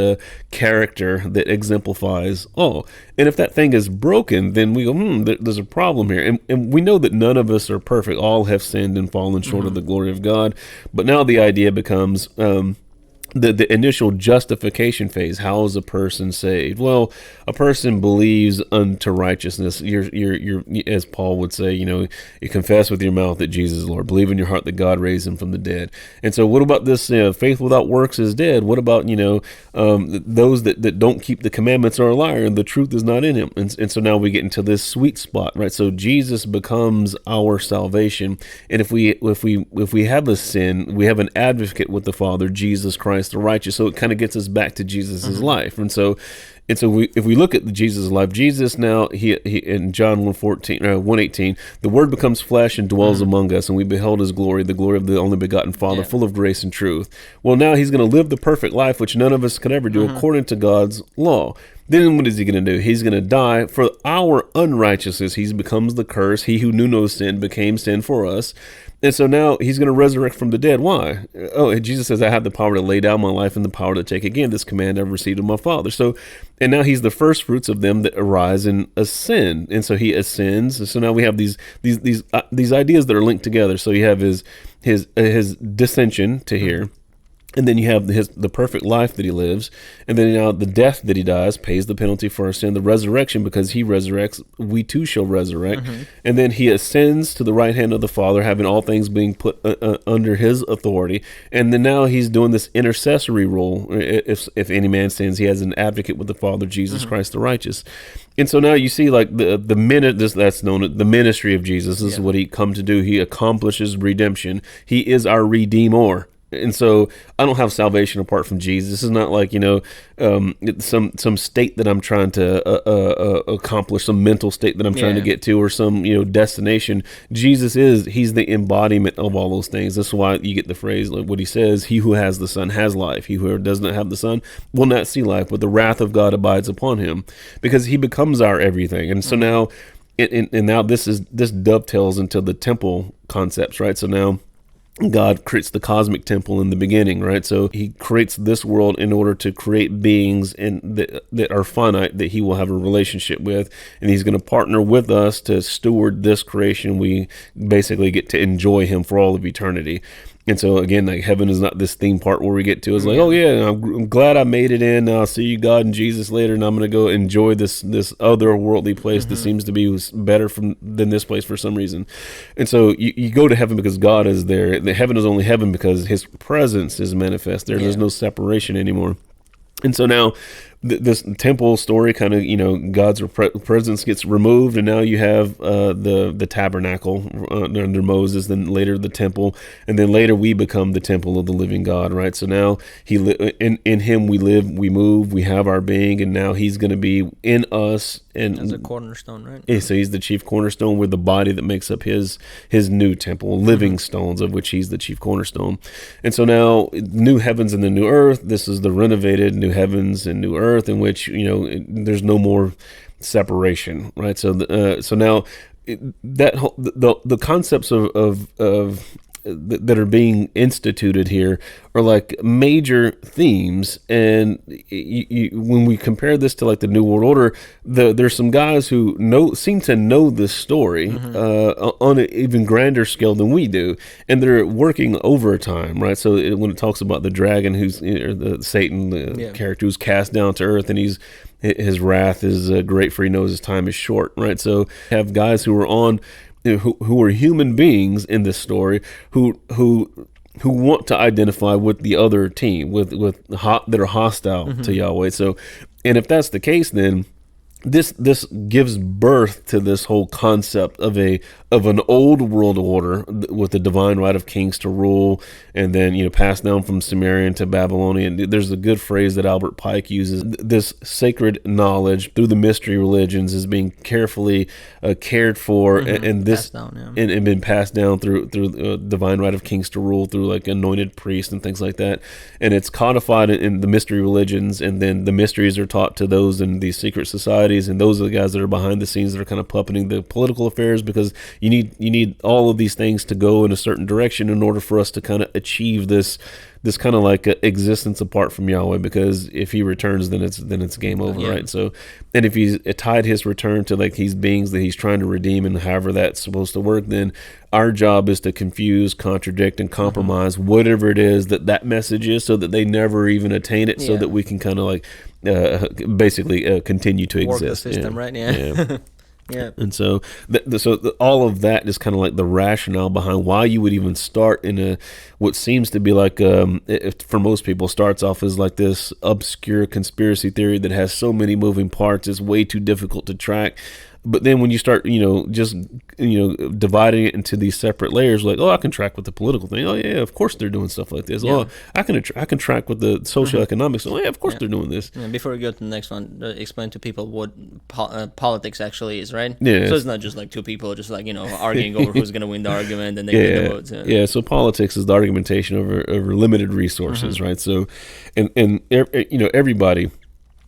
character that exemplifies all. And if that thing is broken, then we go, there's a problem here. And we know that none of us are perfect. All have sinned and fallen short of the glory of God. But now the idea becomes the initial justification phase. How is a person saved? Well, a person believes unto righteousness. You're as Paul would say, you confess with your mouth that Jesus is Lord, believe in your heart that God raised Him from the dead. And so what about this, faith without works is dead? What about, those that don't keep the commandments are a liar and the truth is not in him? And so now we get into this sweet spot, right? So Jesus becomes our salvation. And if we have a sin, we have an advocate with the Father, Jesus Christ the righteous. So it kind of gets us back to Jesus's life. And so if we look at Jesus' life, Jesus now, he in John 1:18, the Word becomes flesh and dwells among us, and we beheld His glory, the glory of the only begotten Father, full of grace and truth. Well, now He's going to live the perfect life, which none of us could ever do, according to God's law. Then what is He going to do? He's going to die for our unrighteousness. He becomes the curse. He who knew no sin became sin for us. And so now He's going to resurrect from the dead. Why? Oh, Jesus says, I have the power to lay down my life and the power to take again. This command I've received of my Father. So, and now He's the first fruits of them that arise and ascend. And so He ascends. And so now we have these ideas that are linked together. So you have his descension to here. And then you have the perfect life that He lives. And then the death that He dies pays the penalty for our sin. The resurrection, because He resurrects, we too shall resurrect. And then He ascends to the right hand of the Father, having all things being put under His authority. And then now He's doing this intercessory role. If any man sins, He has an advocate with the Father, Jesus Christ the righteous. And so now you see like the minute that's known as the ministry of Jesus. This is what He come to do. He accomplishes redemption. He is our Redeemer. And so I don't have salvation apart from Jesus. This is not like, some state that I'm trying to accomplish, some mental state that I'm trying to get to, or some, destination. Jesus He's the embodiment of all those things. That's why you get the phrase, like what He says, he who has the Son has life. He who does not have the Son will not see life, but the wrath of God abides upon him, because He becomes our everything. And so now, and now this dovetails into the temple concepts, right? So now, God creates the cosmic temple in the beginning, right? So he creates this world in order to create beings that are finite, that he will have a relationship with, and he's going to partner with us to steward this creation. We basically get to enjoy him for all of eternity. And so again, like heaven is not this theme part where we get to, it's like, oh yeah, I'm glad I made it in. I'll see you, God and Jesus, later, and I'm going to go enjoy this other worldly place that seems to be better than this place for some reason. And so you go to heaven because God is there. The heaven is only heaven because his presence is manifest there. There's no separation anymore. And so now this temple story kind of, God's presence gets removed, and now you have the tabernacle under Moses, then later the temple, and then later we become the temple of the living God, right? So now in him we live, we move, we have our being, and now he's going to be in us. And as a cornerstone, right? Yeah, so he's the chief cornerstone. We're the body that makes up his new temple, living stones, of which he's the chief cornerstone. And so now, new heavens and the new earth, this is the renovated new heavens and new earth, in which, there's no more separation, right? So now the concepts of that are being instituted here are like major themes, and when we compare this to like the New World Order, there's some guys who seem to know this story on an even grander scale than we do, and they're working overtime, right? So when it talks about the dragon, or the Satan, the character who's cast down to earth, and his wrath is great, for he knows his time is short, right? So have guys who are on, who are human beings in this story, who want to identify with the other team, that are hostile to Yahweh. So, and if that's the case, then this gives birth to this whole concept of an old world order with the divine right of kings to rule, and then passed down from Sumerian to Babylonian. There's a good phrase that Albert Pike uses: this sacred knowledge through the mystery religions is being carefully cared for, and this and been passed down through divine right of kings to rule, through like anointed priests and things like that, and it's codified in the mystery religions, and then the mysteries are taught to those in these secret societies. And those are the guys that are behind the scenes that are kind of puppeting the political affairs, because you need all of these things to go in a certain direction in order for us to kind of achieve this kind of like existence apart from Yahweh. Because if he returns, then it's game over, right? So, and if he's tied his return to like these beings that he's trying to redeem, and however that's supposed to work, then our job is to confuse, contradict, and compromise whatever it is that message is, so that they never even attain it, so that we can kind of like basically continue to exist. Work the system, right? Yeah. Yeah. And so all of that is kind of like the rationale behind why you would even start in what seems to be like, for most people, starts off as like this obscure conspiracy theory that has so many moving parts, it's way too difficult to track. But then when you start, just dividing it into these separate layers, like, oh, I can track with the political thing. Oh yeah, of course they're doing stuff like this. Oh, I can track with the socioeconomics. Oh yeah, of course they're doing this. Yeah, before we go to the next one, explain to people what politics actually is, right? Yeah. So it's not just like two people just like arguing over who's going to win the argument, and they win the votes. Yeah. So politics is the argumentation over limited resources, right? So, and everybody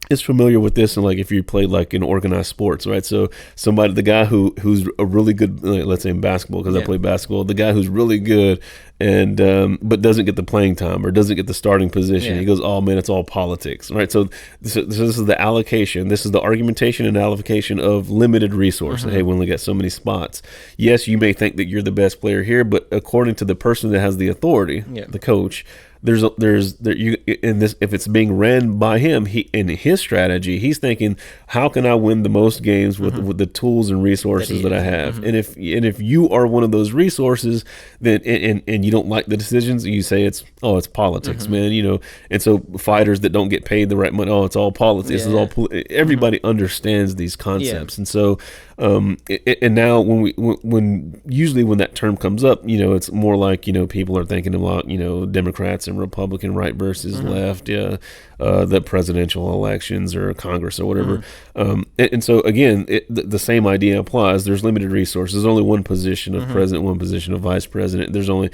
is familiar with this, and like if you play like in organized sports, right? So the guy who's a really good, let's say in basketball, because I play basketball, the guy who's really good and but doesn't get the playing time or doesn't get the starting position, he goes, oh man, it's all politics, right? So this is the allocation, this is the argumentation and allocation of limited resources. Hey, we only got so many spots. Yes, you may think that you're the best player here, but according to the person that has the authority, the coach, if it's being ran by him, in his strategy, he's thinking, how can I win the most games with the tools and resources that I have? And if you are one of those resources, then and you don't like the decisions, you say it's politics, man. And so fighters that don't get paid the right money, it's all politics. It's all everybody understands these concepts, and so. And now when usually when that term comes up, it's more like, people are thinking about, Democrats and Republican, right versus left, the presidential elections or Congress or whatever. And so again, the same idea applies. There's limited resources. There's only one position of president, one position of vice president. There's only,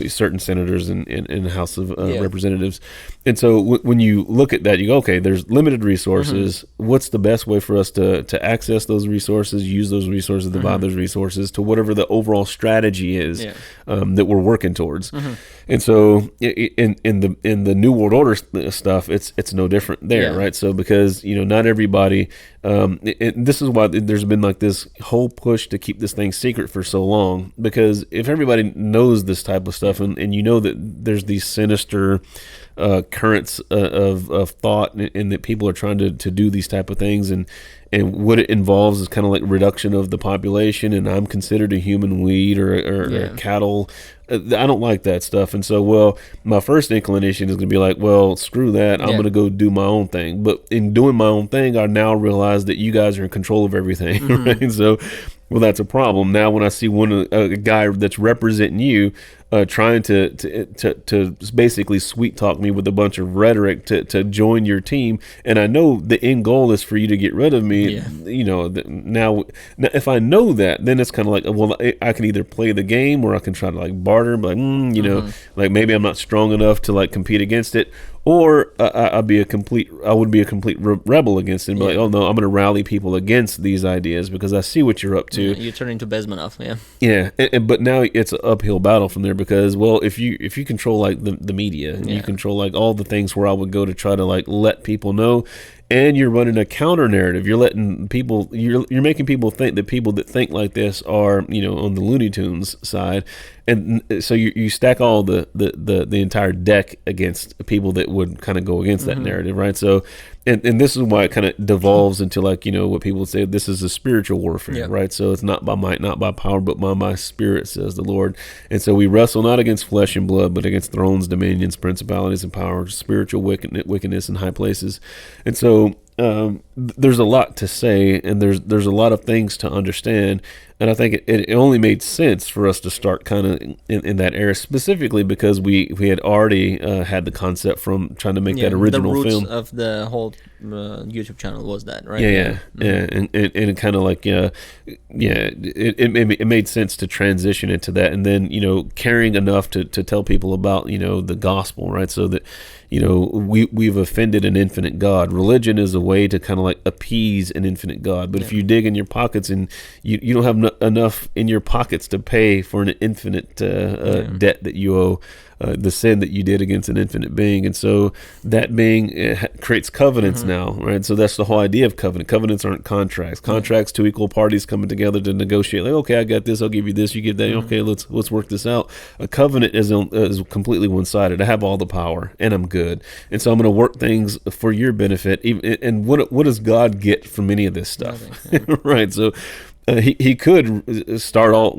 certain senators in the House of Representatives. And so when you look at that, you go, okay, there's limited resources. What's the best way for us to access those resources? use those resources, divide those resources to whatever the overall strategy is that we're working towards. And so in the New World Order stuff, it's no different there, right? So because, not everybody, this is why there's been like this whole push to keep this thing secret for so long, because if everybody knows this type of stuff and that there's these sinister currents of thought and that people are trying to do these type of things, and what it involves is kind of like reduction of the population, and I'm considered a human weed or cattle. I don't like that stuff. And so, my first inclination is going to be like, well, screw that. I'm going to go do my own thing. But in doing my own thing, I now realize that you guys are in control of everything. Right? So, that's a problem. Now, when I see a guy that's representing you trying to basically sweet talk me with a bunch of rhetoric to join your team, and I know the end goal is for you to get rid of me, now if I know that, then it's kind of like, well, I can either play the game or I can try to like barter, like, like maybe I'm not strong enough to like compete against it, or I would be a complete rebel against it and be like, oh no, I'm going to rally people against these ideas because I see what you're up to. You turn into Bezmenov, but now it's an uphill battle from there because, well, if you control like the media and you control like all the things where I would go to try to like let people know, and you're running a counter narrative, you're letting people, you're making people think that people that think like this are, on the Looney Tunes side, and so you stack all the entire deck against people that would kind of go against that narrative, right? So, and this is why it kind of devolves into like, what people would say, this is a spiritual warfare, right? So it's not by might, not by power, but by my spirit, says the Lord. And so we wrestle not against flesh and blood, but against thrones, dominions, principalities, and powers, spiritual wickedness in high places. And so there's a lot to say, and there's a lot of things to understand, and I think it only made sense for us to start kind of in that era, specifically because we had already had the concept from trying to make that original the roots film of the whole YouTube channel was that, right? Yeah, and it kind of like it made sense to transition into that, and then caring enough to tell people about the gospel, right? So that we've offended an infinite God. Religion is a way to kind of like appease an infinite God, but if you dig in your pockets and you don't have enough in your pockets to pay for an infinite debt that you owe, the sin that you did against an infinite being. And so that being creates covenants now, right? So that's the whole idea of covenant. Covenants aren't contracts. Contracts, two equal parties coming together to negotiate, like, okay, I got this, I'll give you this, you give that, okay, let's work this out. A covenant is completely one-sided. I have all the power and I'm good, and so I'm going to work things for your benefit. And what does God get from any of this stuff? Right? So he could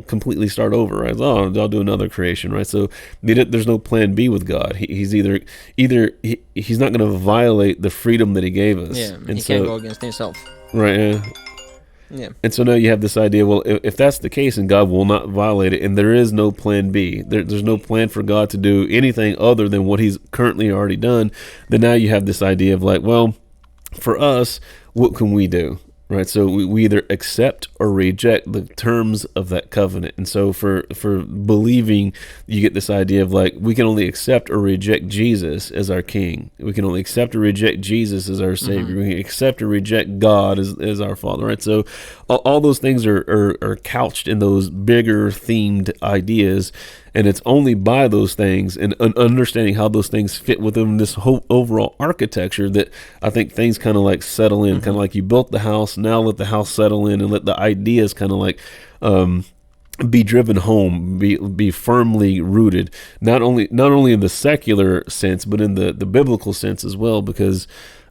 completely start over, right? Oh, I'll do another creation, right? So there's no plan B with God. He's either he's not going to violate the freedom that he gave us. Yeah, and he can't go against himself. Right. Yeah. And so now you have this idea, well, if that's the case and God will not violate it, and there is no plan B, there's no plan for God to do anything other than what he's currently already done, then now you have this idea of like, well, for us, what can we do? Right, so we either accept or reject the terms of that covenant. And so for believing, you get this idea of like, we can only accept or reject Jesus as our King. We can only accept or reject Jesus as our Savior. We can accept or reject God as our Father. Right, so all those things are couched in those bigger themed ideas. And it's only by those things and understanding how those things fit within this whole overall architecture that I think things kind of like settle in, kind of like you built the house, now let the house settle in and let the ideas kind of like be driven home, be firmly rooted, not only in the secular sense, but in the biblical sense as well, because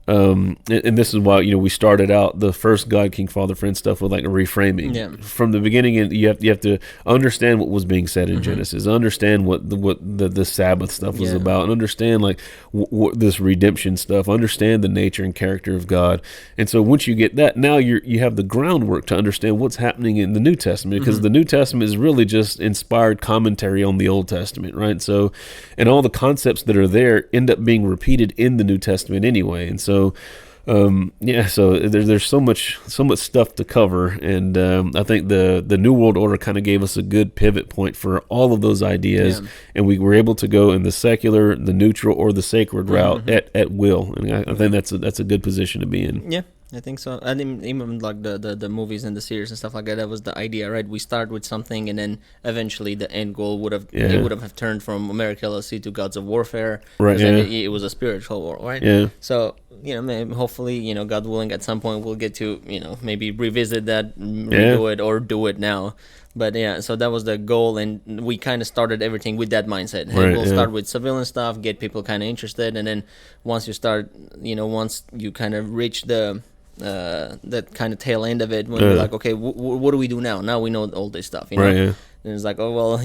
and this is why we started out the first God, King, Father, Friend stuff with like a reframing from the beginning. And you have to understand what was being said in Genesis, understand what the Sabbath stuff was about, and understand like what this redemption stuff, understand the nature and character of God. And so once you get that, now you have the groundwork to understand what's happening in the New Testament, because the New Testament is really just inspired commentary on the Old Testament, right? So, and all the concepts that are there end up being repeated in the New Testament anyway. And so so there's so much stuff to cover, and I think the New World Order kind of gave us a good pivot point for all of those ideas, and we were able to go in the secular, the neutral, or the sacred route at will, and I think that's a good position to be in. I think so. I mean, even like the movies and the series and stuff like that. That was the idea, right? We start with something, and then eventually the end goal would have turned from America LLC to Gods of Warfare. Right. Yeah. It was a spiritual war, right? Yeah. So maybe, hopefully, God willing, at some point we'll get to maybe revisit that, redo it, or do it now. But yeah, so that was the goal, and we kind of started everything with that mindset. Hey, we'll start with civilian stuff, get people kind of interested, and then once you start, once you kind of reach the that kind of tail end of it, when you're like, okay, what do we do now? Now we know all this stuff, And it's like, oh well,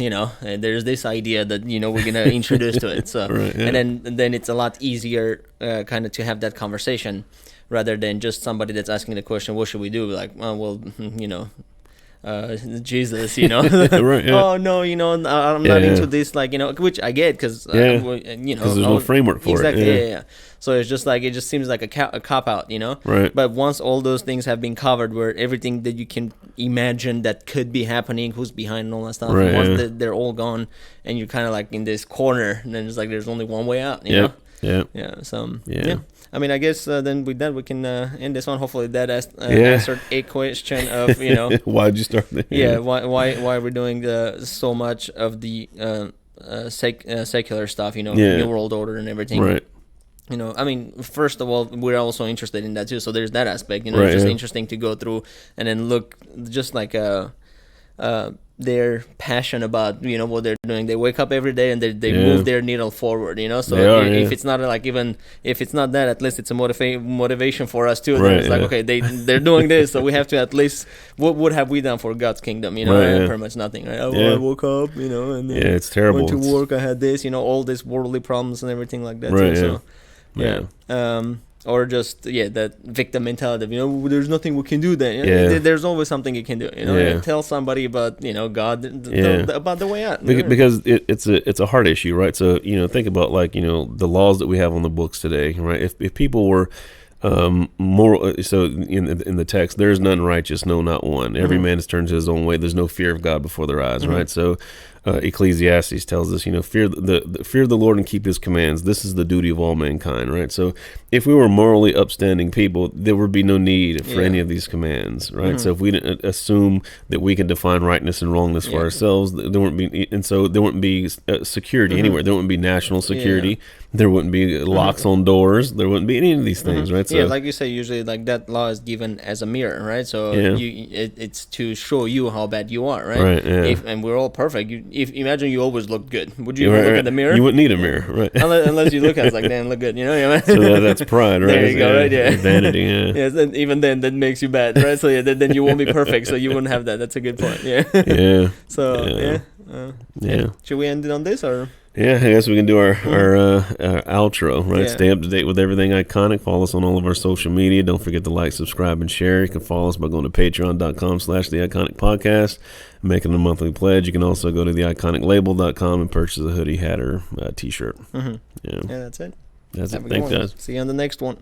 there's this idea that we're gonna introduce to it. So and then it's a lot easier, kind of to have that conversation, rather than just somebody that's asking the question, what should we do? Like, oh, well, Jesus, oh no, I'm not into this, like, which I get, because there's no framework for it. Yeah. So it's just like, it just seems like a cop out, Right. But once all those things have been covered, where everything that you can imagine that could be happening, who's behind and all that stuff, once they're all gone, and you're kind of like in this corner, and then it's like there's only one way out, you know? So I mean, I guess then with that we can end this one. Hopefully that answered a question of why'd you start there? Why we're doing so much of the secular stuff, New World Order and everything, right? I mean, first of all, we're also interested in that too. So there's that aspect, it's just interesting to go through and then look, just like their passion about what they're doing. They wake up every day and they move their needle forward, so if it's not like, even if it's not that, at least it's a motivation for us too. Then it's like, okay, they're doing this, so we have to at least, what have we done for God's kingdom, pretty much nothing, right? I woke up, and then it's terrible, went to work, I had this, all these worldly problems and everything like that too. So or just that victim mentality of, there's nothing we can do then. There's always something you can do. Tell somebody about God, about the way out. Because it's a hard issue, right? So think about, like, the laws that we have on the books today, right? If people were moral, so in the text, there's none righteous, no, not one. Every man has turned to his own way. There's no fear of God before their eyes, right? So Ecclesiastes tells us, fear the Lord and keep His commands. This is the duty of all mankind, right? So if we were morally upstanding people, there would be no need for any of these commands, right? So if we didn't assume that we can define rightness and wrongness for ourselves, there wouldn't be security anywhere. There wouldn't be national security. There wouldn't be locks on doors. There wouldn't be any of these things, right? So, like you say, usually like that law is given as a mirror, right? So it's to show you how bad you are, right? Right. And we're all perfect. If imagine you always look good, would you look at the mirror? You wouldn't need a mirror, right? unless you look at it like, damn, look good, So that's pride, right? There you go, right? Vanity, Yes, and even then, that makes you bad, right? So then you won't be perfect, so you wouldn't have that. That's a good point. So should we end it on this, or? Yeah, I guess we can do our outro, right? Stay up to date with everything Iconic. Follow us on all of our social media. Don't forget to like, subscribe, and share. You can follow us by going to patreon.com/The Iconic Podcast, making a monthly pledge. You can also go to theiconiclabel.com and purchase a hoodie, hat, or t-shirt. Yeah, that's it. That's it. Thanks, guys. See you on the next one.